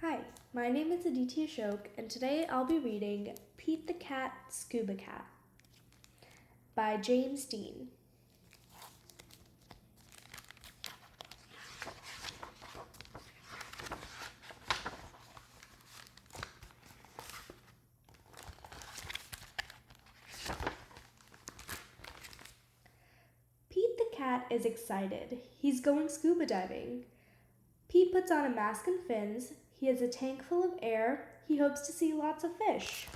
Hi, my name is Aditi Ashok, and today I'll be reading Pete the Cat, Scuba-Cat by James Dean. Pete the cat is excited. He's going scuba diving. Pete puts on a mask and fins. He has a tank full of air. He hopes to see lots of fish.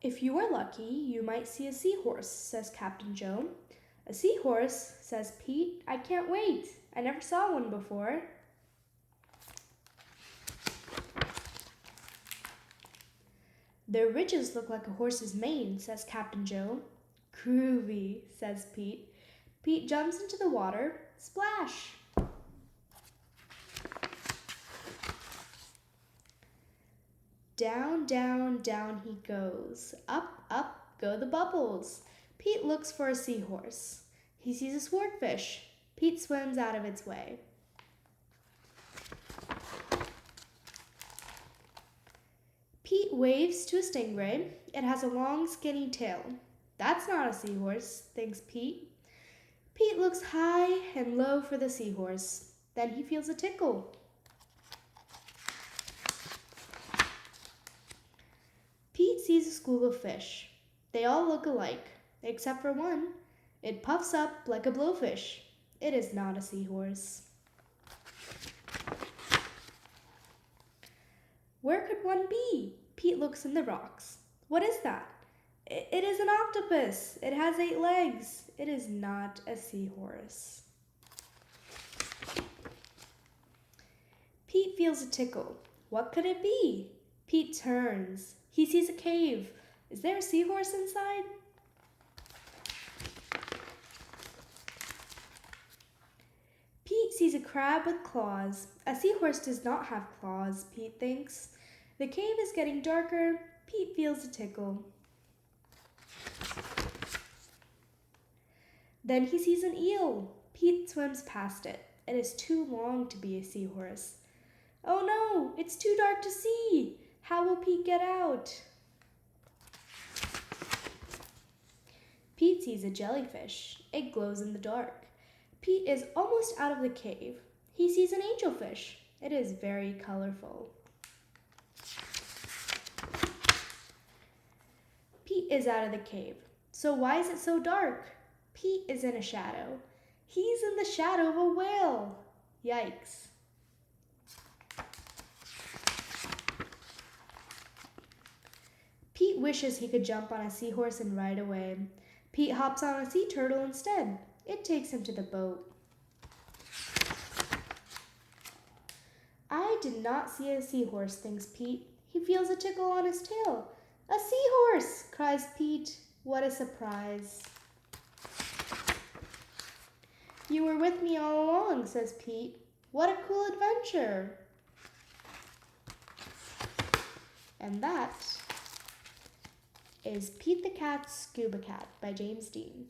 If you are lucky, you might see a seahorse, says Captain Joe. A seahorse, says Pete. I can't wait. I never saw one before. Their ridges look like a horse's mane, says Captain Joe. Groovy, says Pete. Pete jumps into the water. Splash! Down, down, down he goes. Up, up go the bubbles. Pete looks for a seahorse. He sees a swordfish. Pete swims out of its way. Pete waves to a stingray. It has a long, skinny tail. That's not a seahorse, thinks Pete. Pete looks high and low for the seahorse. Then he feels a tickle. Pete sees a school of fish. They all look alike, except for one. It puffs up like a blowfish. It is not a seahorse. Where could one be? Pete looks in the rocks. What is that? It is an octopus. It has 8 legs. It is not a seahorse. Pete feels a tickle. What could it be? Pete turns. He sees a cave. Is there a seahorse inside? Pete sees a crab with claws. A seahorse does not have claws, Pete thinks. The cave is getting darker. Pete feels a tickle. Then he sees an eel. Pete swims past it. It is too long to be a seahorse. Oh no, it's too dark to see. How will Pete get out? Pete sees a jellyfish. It glows in the dark. Pete is almost out of the cave. He sees an angelfish. It is very colorful. Pete is out of the cave. So why is it so dark? Pete is in a shadow. He's in the shadow of a whale. Yikes. Pete wishes he could jump on a seahorse and ride away. Pete hops on a sea turtle instead. It takes him to the boat. I did not see a seahorse, thinks Pete. He feels a tickle on his tail. A seahorse, cries Pete. What a surprise. You were with me all along, says Pete. What a cool adventure. And that is Pete the Cat, Scuba-Cat by James Dean.